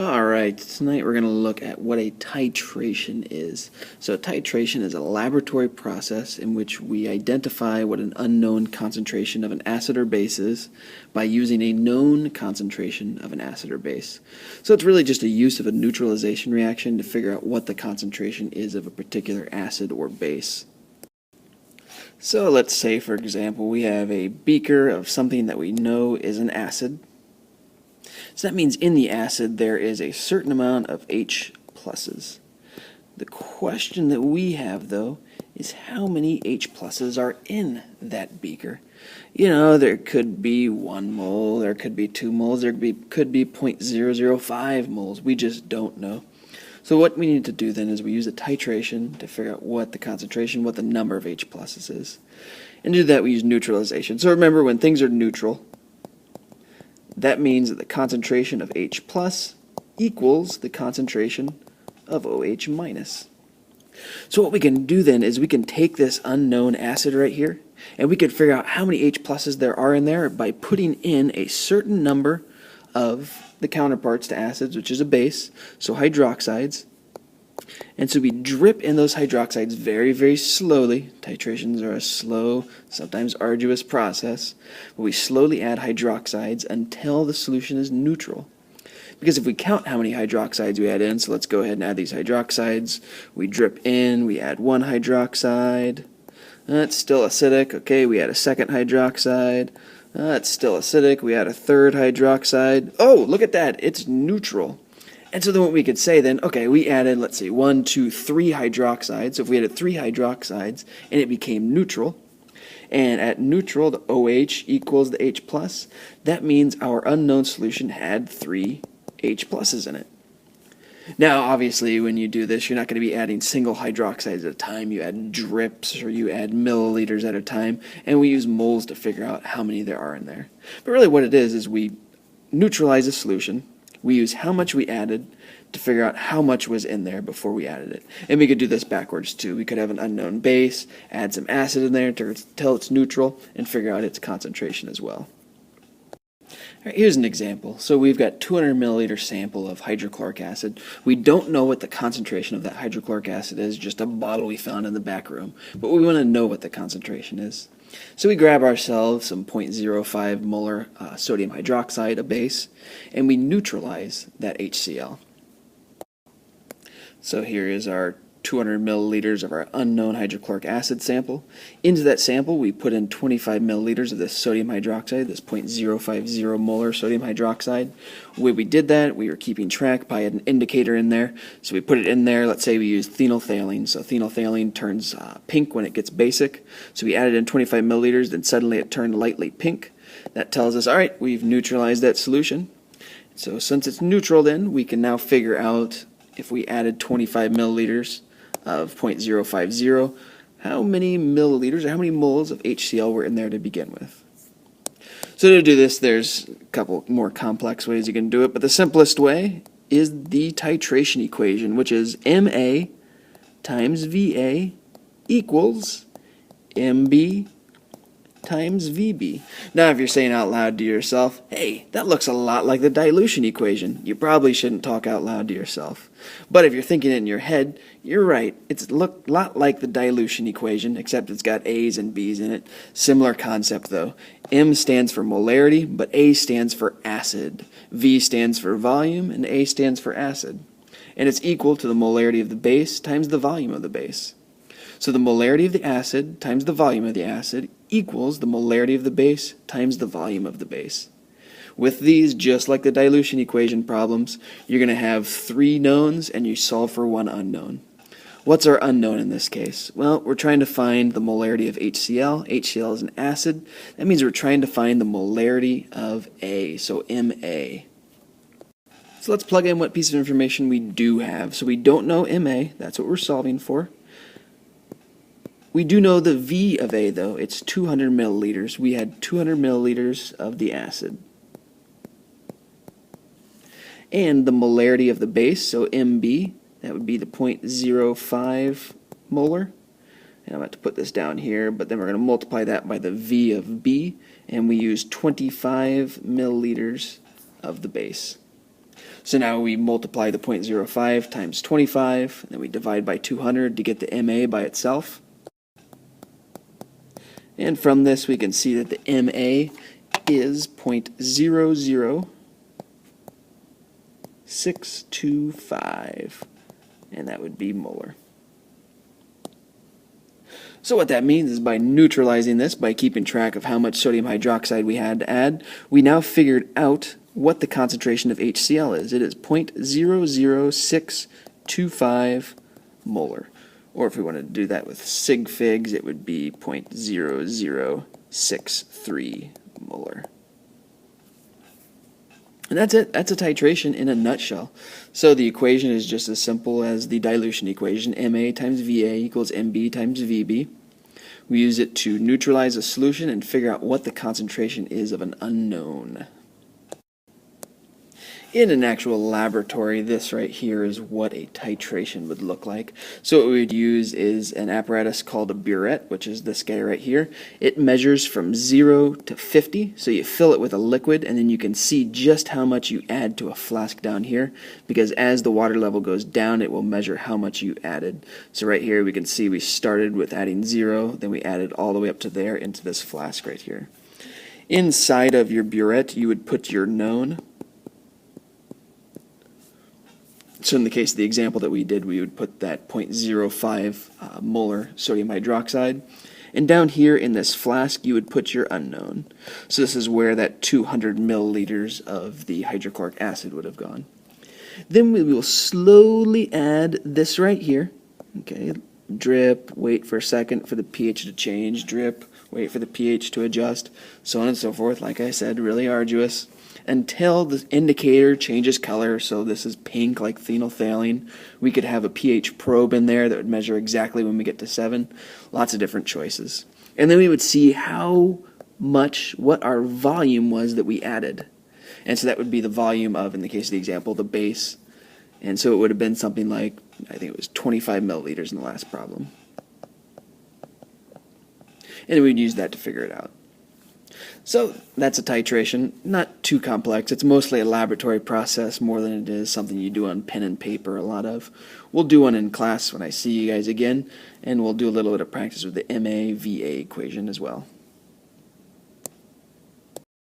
Alright, tonight we're going to look at what a titration is. So titration is a laboratory process in which we identify what an unknown concentration of an acid or base is by using a known concentration of an acid or base. So it's really just a use of a neutralization reaction to figure out what the concentration is of a particular acid or base. So let's say, for example, we have a beaker of something that we know is an acid. So that means in the acid there is a certain amount of H pluses. The question that we have, though, is how many H pluses are in that beaker. You know, there could be 1 mole, there could be 2 moles, there could be 0.005 moles. We just don't know. So what we need to do then is we use a titration to figure out what the concentration, what the number of H pluses is. And to do that we use neutralization. So remember, when things are neutral, that means that the concentration of H plus equals the concentration of OH minus. So what we can do then is we can take this unknown acid right here, and we can figure out how many H pluses there are in there by putting in a certain number of the counterparts to acids, which is a base, so hydroxides. And so we drip in those hydroxides very, very slowly. Titrations are a slow, sometimes arduous process, but we slowly add hydroxides until the solution is neutral. Because if we count how many hydroxides we add in, so let's go ahead and add these hydroxides. We drip in, we add 1 hydroxide. It's still acidic. Okay, we add a second hydroxide. It's still acidic. We add a third hydroxide. Oh, look at that. It's neutral. And so then what we could say then, okay, we added, let's see, 1, 2, 3 hydroxides. So if we added 3 hydroxides and it became neutral, and at neutral the OH equals the H plus, that means our unknown solution had 3 H pluses in it. Now, obviously, when you do this, you're not going to be adding single hydroxides at a time. You add drips or you add milliliters at a time, and we use moles to figure out how many there are in there. But really what it is we neutralize a solution. We use how much we added to figure out how much was in there before we added it. And we could do this backwards too. We could have an unknown base, add some acid in there until it's neutral, and figure out its concentration as well. Alright, here's an example. So we've got 200 milliliter sample of hydrochloric acid. We don't know what the concentration of that hydrochloric acid is, just a bottle we found in the back room. But we want to know what the concentration is. So we grab ourselves some 0.05 molar sodium hydroxide, a base, and we neutralize that HCl. So here is our 200 milliliters of our unknown hydrochloric acid sample. Into that sample we put in 25 milliliters of this sodium hydroxide, this 0.050 molar sodium hydroxide. When we did that, we were keeping track by an indicator in there. So we put it in there. Let's say we use phenolphthalein. So phenolphthalein turns pink when it gets basic. So we added in 25 milliliters, then suddenly it turned lightly pink. That tells us, all right, we've neutralized that solution. So since it's neutral then, we can now figure out if we added 25 milliliters of 0.050, how many milliliters or how many moles of HCl were in there to begin with. So to do this, there's a couple more complex ways you can do it, but the simplest way is the titration equation, which is Ma times Va equals Mb times Vb. Now if you're saying out loud to yourself, hey, that looks a lot like the dilution equation, you probably shouldn't talk out loud to yourself. But if you're thinking it in your head, you're right. It's a lot like the dilution equation, except it's got A's and B's in it. Similar concept though. M stands for molarity, but A stands for acid. V stands for volume, and A stands for acid. And it's equal to the molarity of the base times the volume of the base. So the molarity of the acid times the volume of the acid equals the molarity of the base times the volume of the base. With these, just like the dilution equation problems, you're going to have 3 knowns and you solve for 1 unknown. What's our unknown in this case? Well, we're trying to find the molarity of HCl. HCl is an acid. That means we're trying to find the molarity of A, so Ma. So let's plug in what piece of information we do have. So we don't know Ma, that's what we're solving for. We do know the V of A though, it's 200 milliliters. We had 200 milliliters of the acid. And the molarity of the base, so Mb, that would be the 0.05 molar. And I'm going to put this down here, but then we're going to multiply that by the V of B, and we use 25 milliliters of the base. So now we multiply the 0.05 times 25, and then we divide by 200 to get the MA by itself. And from this we can see that the MA is 0.00625, and that would be molar. So what that means is by neutralizing this, by keeping track of how much sodium hydroxide we had to add, we now figured out what the concentration of HCl is. It is 0.00625 molar. Or if we wanted to do that with sig figs, it would be 0.0063 molar. And that's it. That's a titration in a nutshell. So the equation is just as simple as the dilution equation. Ma times Va equals Mb times Vb. We use it to neutralize a solution and figure out what the concentration is of an unknown. In an actual laboratory, this right here is what a titration would look like. So what we would use is an apparatus called a burette, which is this guy right here. It measures from 0 to 50, so you fill it with a liquid, and then you can see just how much you add to a flask down here, because as the water level goes down, it will measure how much you added. So right here we can see we started with adding 0, then we added all the way up to there into this flask right here. Inside of your burette, you would put your known. So in the case of the example that we did, we would put that 0.05 molar sodium hydroxide. And down here in this flask, you would put your unknown. So this is where that 200 milliliters of the hydrochloric acid would have gone. Then we will slowly add this right here. Okay, drip, wait for a second for the pH to change, drip, wait for the pH to adjust, so on and so forth. Like I said, really arduous. Until the indicator changes color, so this is pink like phenolphthalein. We could have a pH probe in there that would measure exactly when we get to 7. Lots of different choices. And then we would see how much, what our volume was that we added. And so that would be the volume of, in the case of the example, the base. And so it would have been something like, I think it was 25 milliliters in the last problem. And then we'd use that to figure it out. So that's a titration. Not too complex. It's mostly a laboratory process more than it is something you do on pen and paper a lot of. We'll do one in class when I see you guys again, and we'll do a little bit of practice with the MA-VA equation as well.